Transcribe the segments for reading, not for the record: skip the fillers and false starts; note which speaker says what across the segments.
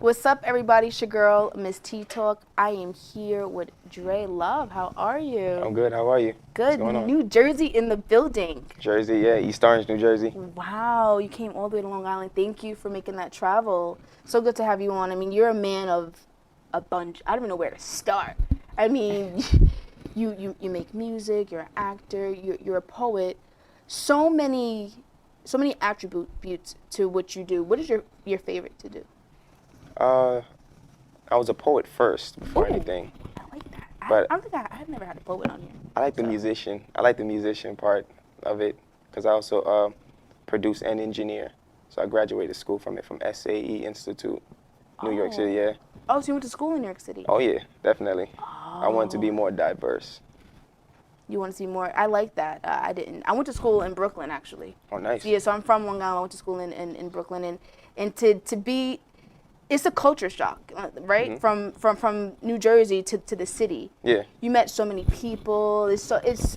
Speaker 1: What's up, everybody? It's your girl, Miss T Talk. I am here with Dre Luv. How are you?
Speaker 2: I'm good. How are you?
Speaker 1: Good. New Jersey in the building.
Speaker 2: Jersey, yeah. East Orange, New Jersey.
Speaker 1: Wow, you came all the way to Long Island. Thank you for making that travel. So good to have you on. I mean, you're a man of a bunch. I don't even know where to start. I mean, you make music. You're an actor. You're a poet. So many attributes to what you do. What is your favorite to do?
Speaker 2: I was a poet first before anything.
Speaker 1: I like that.
Speaker 2: But
Speaker 1: I don't think I've never had a poet on here.
Speaker 2: I like the musician. I like the musician part of it because I also produce and engineer. So I graduated school from SAE Institute, New York City, yeah.
Speaker 1: Oh, so you went to school in New York City?
Speaker 2: Oh, yeah, definitely.
Speaker 1: Oh.
Speaker 2: I wanted to be more diverse.
Speaker 1: You want to see more? I like that. I didn't. I went to school in Brooklyn, actually.
Speaker 2: Oh, nice.
Speaker 1: Yeah, so I'm from Long Island. I went to school in Brooklyn. And to be, it's a culture shock, right? Mm-hmm. From New Jersey to the city. Yeah. You met so many people.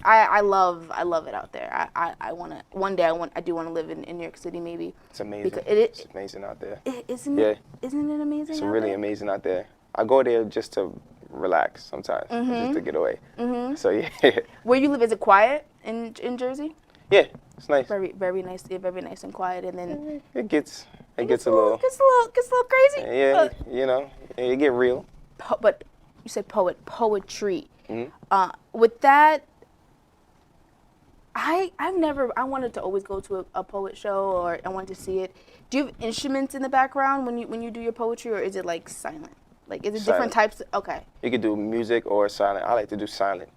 Speaker 1: I love it out there. I want to, one day I do want to live in New York City, maybe.
Speaker 2: It's amazing. Because it's amazing out there.
Speaker 1: Isn't it amazing?
Speaker 2: It's really amazing out there. I go there just to relax sometimes, just to get away. Mm-hmm. So yeah.
Speaker 1: Where you live, is it quiet in Jersey?
Speaker 2: Yeah, it's nice.
Speaker 1: Very nice. Yeah, very nice and quiet. And then
Speaker 2: it gets a little
Speaker 1: crazy.
Speaker 2: Yeah, you know, it get real.
Speaker 1: But you said poetry. Mm-hmm. With that, I wanted to always go to a poet show, or I wanted to see it. Do you have instruments in the background when you do your poetry, or is it like silent? Like, is it different types? Okay.
Speaker 2: You could do music or silent. I like to do silent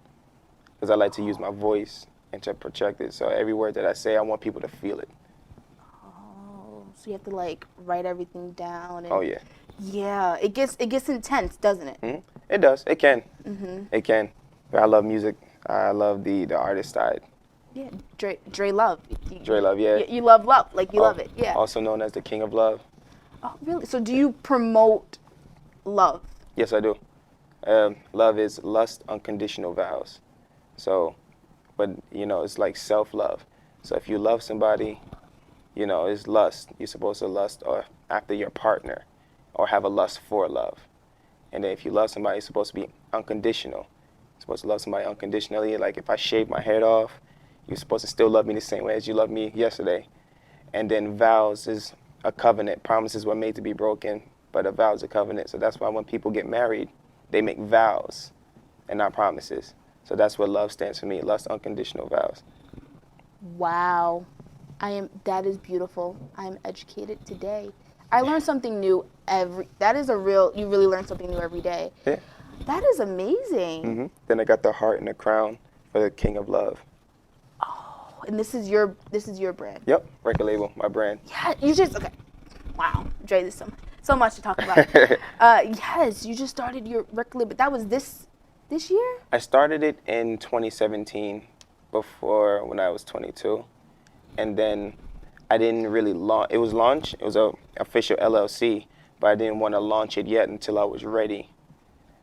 Speaker 2: because I like to use my voice and to project it. So every word that I say, I want people to feel it.
Speaker 1: Oh, so you have to like write everything down. And,
Speaker 2: oh yeah.
Speaker 1: Yeah, it gets intense, doesn't it?
Speaker 2: Mm-hmm. It does. It can. Mm-hmm. It can. But I love music. I love the artist side.
Speaker 1: Yeah, Dre Luv.
Speaker 2: Dre Luv, yeah.
Speaker 1: You love love, like you love it, yeah.
Speaker 2: Also known as the King of Love.
Speaker 1: Oh, really? So do you promote love?
Speaker 2: Yes, I do. Love is lust, unconditional vows. So, but you know, it's like self-love. So if you love somebody, you know, it's lust. You're supposed to lust or after your partner, or have a lust for love. And then if you love somebody, it's supposed to be unconditional. You're supposed to love somebody unconditionally. Like if I shave my head off, you're supposed to still love me the same way as you loved me yesterday. And then vows is a covenant. Promises were made to be broken, but a vow is a covenant. So that's why when people get married, they make vows and not promises. So that's what love stands for me, lust, unconditional vows.
Speaker 1: Wow. That is beautiful. I am educated today. I learn something new you really learn something new every day.
Speaker 2: Yeah.
Speaker 1: That is amazing.
Speaker 2: Mm-hmm. Then I got the heart and the crown for the King of Love.
Speaker 1: Oh, and this is your brand.
Speaker 2: Yep, record label, my brand.
Speaker 1: Yeah, okay. Wow, Dre, there's so much to talk about. Yes, you just started your record label. That was this year?
Speaker 2: I started it in 2017, when I was 22. And then I didn't really launch. It was launched. It was a official LLC, but I didn't want to launch it yet until I was ready.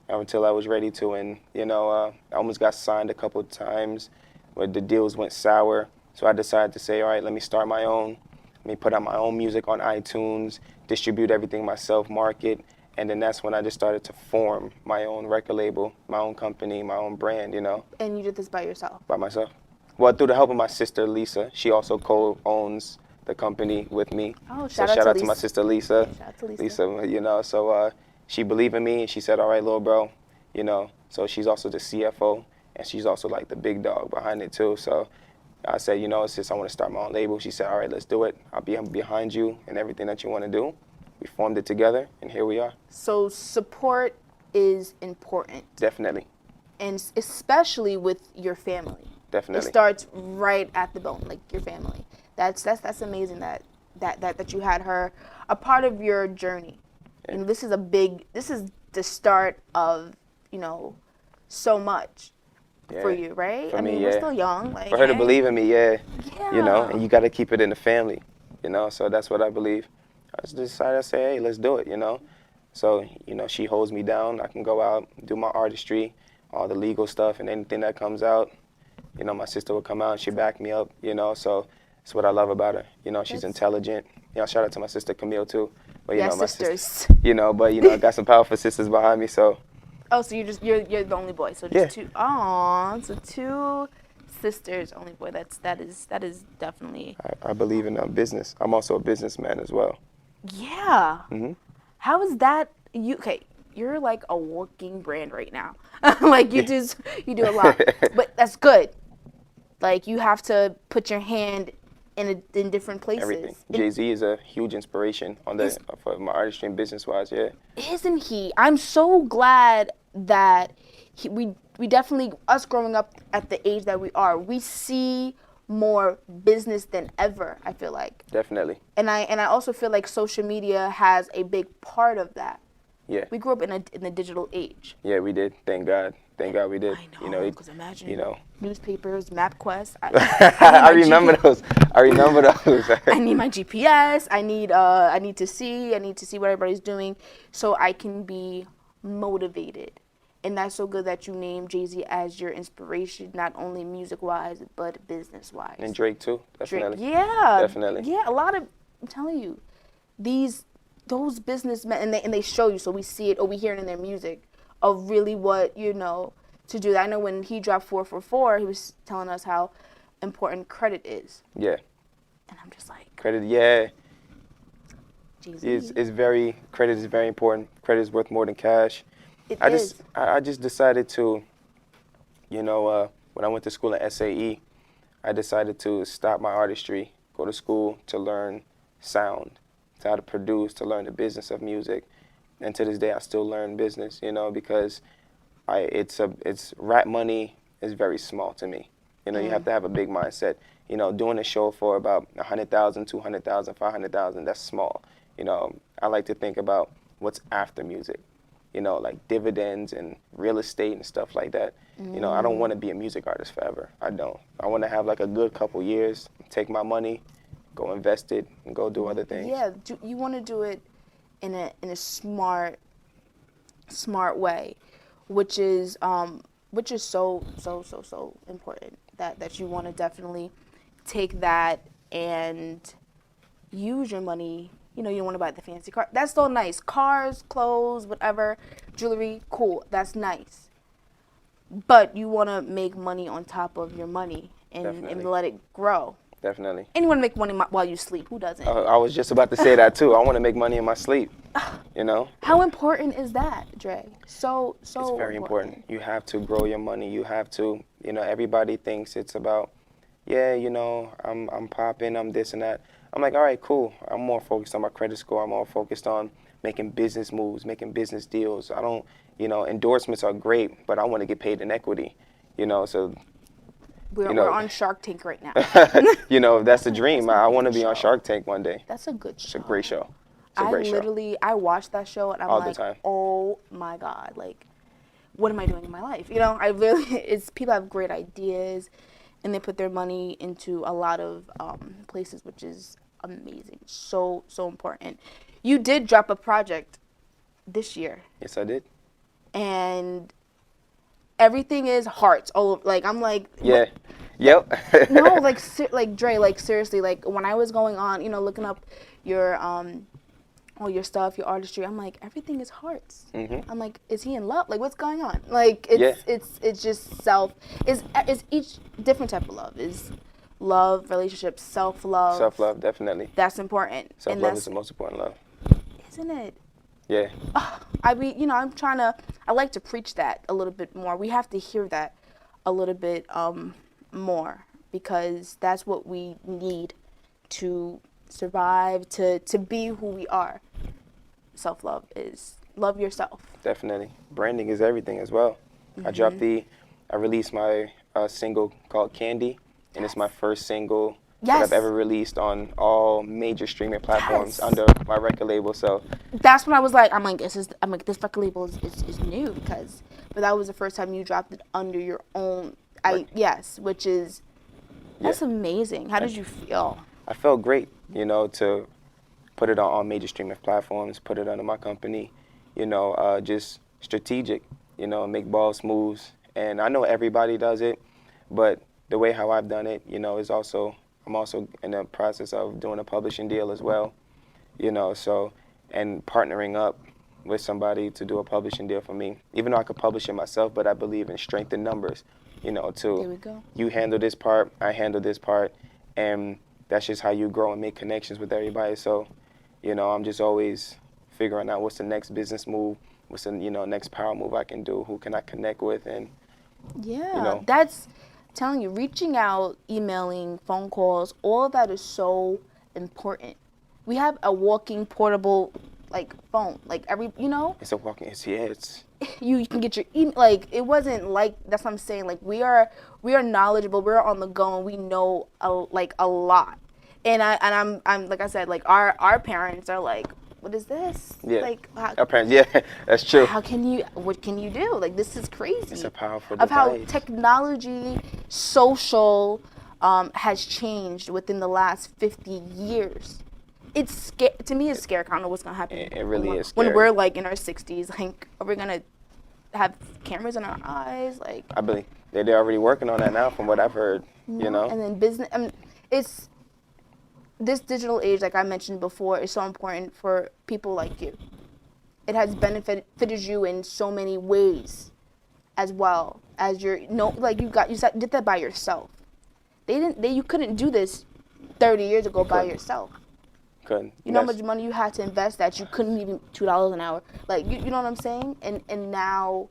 Speaker 2: And you know, I almost got signed a couple of times, but the deals went sour. So I decided to say, all right, let me start my own. Let me put out my own music on iTunes, distribute everything myself, market. And then that's when I just started to form my own record label, my own company, my own brand, you know.
Speaker 1: And you did this by yourself?
Speaker 2: By myself. Well, through the help of my sister, Lisa. She also co-owns the company with me.
Speaker 1: Oh,
Speaker 2: shout out to my sister, Lisa.
Speaker 1: Shout out to Lisa.
Speaker 2: Lisa, you know, so she believed in me, and she said, all right, little bro, you know. So she's also the CFO, and she's also like the big dog behind it, too. So I said, you know, sis, I want to start my own label. She said, all right, let's do it. I'll be behind you and everything that you want to do. We formed it together, and here we are.
Speaker 1: So support is important.
Speaker 2: Definitely.
Speaker 1: And especially with your family.
Speaker 2: Definitely.
Speaker 1: It starts right at the bone, like your family. That's amazing that you had her a part of your journey. Yeah. And this is the start of, you know, so much for you, right?
Speaker 2: For me,
Speaker 1: we're still young. Like,
Speaker 2: for her to believe in me, yeah. You know, and you got to keep it in the family, you know, so that's what I believe. I just decided to say, hey, let's do it, you know. So, you know, she holds me down. I can go out, do my artistry, all the legal stuff, and anything that comes out, you know, my sister would come out and she'd back me up, you know. So that's what I love about her. You know, she's intelligent. You know, shout out to my sister Camille, too. But
Speaker 1: Yeah,
Speaker 2: my
Speaker 1: sisters.
Speaker 2: sister, but I got some powerful sisters behind me, so.
Speaker 1: Oh, so you're the only boy. So just
Speaker 2: Yeah.
Speaker 1: two. Aw, so two sisters, only boy. That is definitely.
Speaker 2: I believe in business. I'm also a businessman as well.
Speaker 1: Yeah.
Speaker 2: Hmm.
Speaker 1: How is that? Okay, you're like a working brand right now. Like you do a lot, but that's good. Like you have to put your hand in different places.
Speaker 2: Everything. Jay-Z is a huge inspiration for my artistry and business-wise, yeah.
Speaker 1: Isn't he? I'm so glad that we definitely, us growing up at the age that we are, we see more business than ever, I feel like.
Speaker 2: Definitely.
Speaker 1: And I also feel like social media has a big part of that.
Speaker 2: Yeah.
Speaker 1: We grew up in the digital age.
Speaker 2: Yeah, we did. Thank God. Thank God we did.
Speaker 1: I know, because imagine newspapers, MapQuest.
Speaker 2: I remember those. I remember those.
Speaker 1: I need my GPS. I need to see what everybody's doing, so I can be motivated. And that's so good that you named Jay-Z as your inspiration, not only music-wise but business-wise.
Speaker 2: And Drake too, definitely.
Speaker 1: Drake, yeah,
Speaker 2: definitely.
Speaker 1: Yeah, a lot of. I'm telling you, those businessmen, and they show you, so we see it or we hear it in their music, of really what to do. I know when he dropped 444, he was telling us how important credit is.
Speaker 2: Yeah.
Speaker 1: And I'm just like,
Speaker 2: credit, yeah.
Speaker 1: Jay-Z.
Speaker 2: Credit is very important. Credit is worth more than cash. I just decided to, when I went to school at SAE, I decided to stop my artistry, go to school to learn sound, to how to produce, to learn the business of music. And to this day, I still learn business, because it's rap money is very small to me. You have to have a big mindset. Doing a show for about 100,000, 200,000, 500,000, that's small. I like to think about what's after music. Like dividends and real estate and stuff like that. I don't want to be a music artist forever. I don't. I want to have like a good couple years, take my money, go invest it, and go do other things.
Speaker 1: Yeah, you want to do it in a smart way, which is so important. That you want to definitely take that and use your money. You don't want to buy the fancy car. That's still nice. Cars, clothes, whatever, jewelry, cool. That's nice. But you want to make money on top of your money and let it grow.
Speaker 2: Definitely.
Speaker 1: And you want to make money while you sleep. Who doesn't?
Speaker 2: I was just about to say that too. I want to make money in my sleep.
Speaker 1: How important is that, Dre? So
Speaker 2: it's very important. You have to grow your money. You have to. Everybody thinks it's about, I'm popping, I'm this and that. I'm like, all right, cool. I'm more focused on my credit score. I'm more focused on making business moves, making business deals. I don't, endorsements are great, but I want to get paid in equity, so.
Speaker 1: We're on Shark Tank right now.
Speaker 2: That's the dream. I want to be on Shark Tank one day.
Speaker 1: That's a good show.
Speaker 2: It's a great show.
Speaker 1: I watched that show and I'm
Speaker 2: all
Speaker 1: like,
Speaker 2: the time.
Speaker 1: Oh my God, like, what am I doing in my life? People have great ideas and they put their money into a lot of places, which is amazing. So important. You did drop a project this year.
Speaker 2: Yes, I did.
Speaker 1: And everything is hearts. Oh, like I'm like.
Speaker 2: Yeah. Yep.
Speaker 1: No, like Dre, like seriously, like when I was going on, looking up your all your stuff, your artistry, I'm like, everything is hearts. Mm-hmm. I'm like, is he in love? Like, what's going on? Like, it's just is each different type of love. Is love, relationships, self-love.
Speaker 2: Self-love, definitely.
Speaker 1: That's important.
Speaker 2: Self-love is the most important love.
Speaker 1: Isn't it?
Speaker 2: Yeah.
Speaker 1: I like to preach that a little bit more. We have to hear that a little bit more, because that's what we need to survive, to be who we are. Self-love is love yourself.
Speaker 2: Definitely. Branding is everything as well. Mm-hmm. I released my single called Candy, and it's my first single that I've ever released on all major streaming platforms under my record label. So
Speaker 1: that's when I was like, this record label is new, but that was the first time you dropped it under your own. Which is that's amazing. How did you feel?
Speaker 2: I felt great, to put it on all major streaming platforms, put it under my company, just strategic, make boss moves. And I know everybody does it, but the way how I've done it, is also, I'm also in the process of doing a publishing deal as well, so and partnering up with somebody to do a publishing deal for me. Even though I could publish it myself, but I believe in strength in numbers. You know,
Speaker 1: There we
Speaker 2: to
Speaker 1: go.
Speaker 2: you handle this part, I handle this part, and that's just how you grow and make connections with everybody. So, you know, I'm just always figuring out what's the next business move, what's the next power move I can do, who can I connect with, and
Speaker 1: Yeah, that's telling you, reaching out, emailing, phone calls, all of that is so important. We have a walking portable like phone, like
Speaker 2: it's a walking. It's
Speaker 1: you can get your email. Like it wasn't like that's what I'm saying. Like we are knowledgeable. We're on the go and we know a lot. And I'm like I said, like our parents are like, what is this?
Speaker 2: Yeah.
Speaker 1: Like
Speaker 2: apparently, yeah, that's true.
Speaker 1: what can you do? Like this is crazy.
Speaker 2: It's a powerful
Speaker 1: of how
Speaker 2: device.
Speaker 1: technology, social, has changed within the last 50 years. It's to me it's scary. I don't know what's gonna happen.
Speaker 2: It really is
Speaker 1: when
Speaker 2: scary.
Speaker 1: we're like in our 60s. Like, are we gonna have cameras in our eyes? Like,
Speaker 2: I believe they're already working on that now, from what I've heard. You know.
Speaker 1: And then business. I mean, it's this digital age, like I mentioned before, is so important for people like you. It has benefited you in so many ways, as well as you did that by yourself. You couldn't do this 30 years ago by yourself.
Speaker 2: Couldn't.
Speaker 1: You know how much money you had to invest that you couldn't even $2 an hour. Like you know what I'm saying? And now,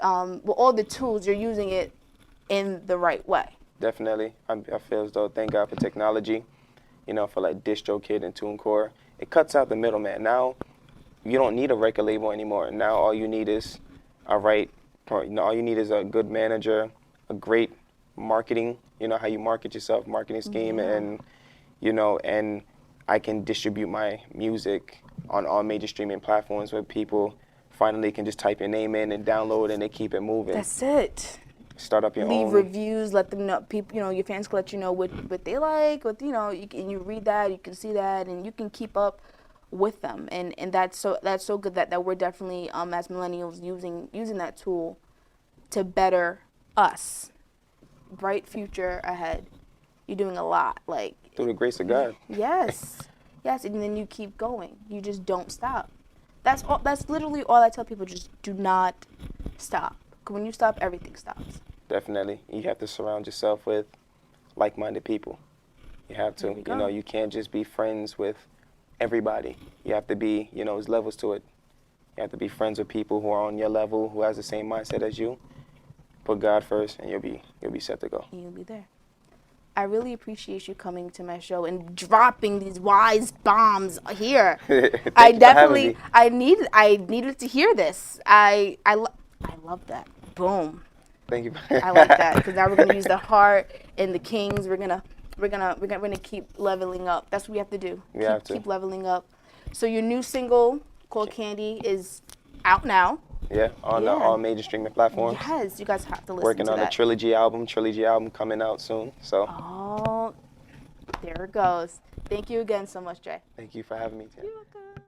Speaker 1: with all the tools, you're using it in the right way.
Speaker 2: Definitely, I feel as though thank God for technology. You know, for like DistroKid and TuneCore, it cuts out the middleman. Now, you don't need a record label anymore. Now, all you need is all you need is a good manager, a great marketing. You know how you market yourself, marketing scheme, and and I can distribute my music on all major streaming platforms where people finally can just type your name in and download and they keep it moving.
Speaker 1: That's it.
Speaker 2: Start up your
Speaker 1: Leave
Speaker 2: own
Speaker 1: reviews, let them know. People, your fans can let you know what they like. You read that, you can see that, and you can keep up with them. And that's so good that we're definitely as millennials using that tool to better us. Bright future ahead. You're doing a lot, like
Speaker 2: through the grace of God.
Speaker 1: Yes, and then you keep going. You just don't stop. That's literally all I tell people. Just do not stop. 'Cause when you stop, everything stops.
Speaker 2: Definitely, you have to surround yourself with like-minded people. You have to. You can't just be friends with everybody. You have to be. There's levels to it. You have to be friends with people who are on your level, who has the same mindset as you. Put God first, and you'll be set to go.
Speaker 1: And you'll be there. I really appreciate you coming to my show and dropping these wise bombs here. I needed to hear this. I love that. Boom.
Speaker 2: Thank you.
Speaker 1: I like that because now we're gonna use the heart and the kings. We're gonna keep leveling up. That's what we have to do. Keep leveling up. So your new single called Candy is out now.
Speaker 2: Yeah, on all major streaming platforms.
Speaker 1: Yes, you guys have to listen
Speaker 2: Working
Speaker 1: to that.
Speaker 2: on a trilogy album coming out soon. So.
Speaker 1: Oh, there it goes. Thank you again so much, Dre.
Speaker 2: Thank you for having me, Tim.
Speaker 1: You're welcome.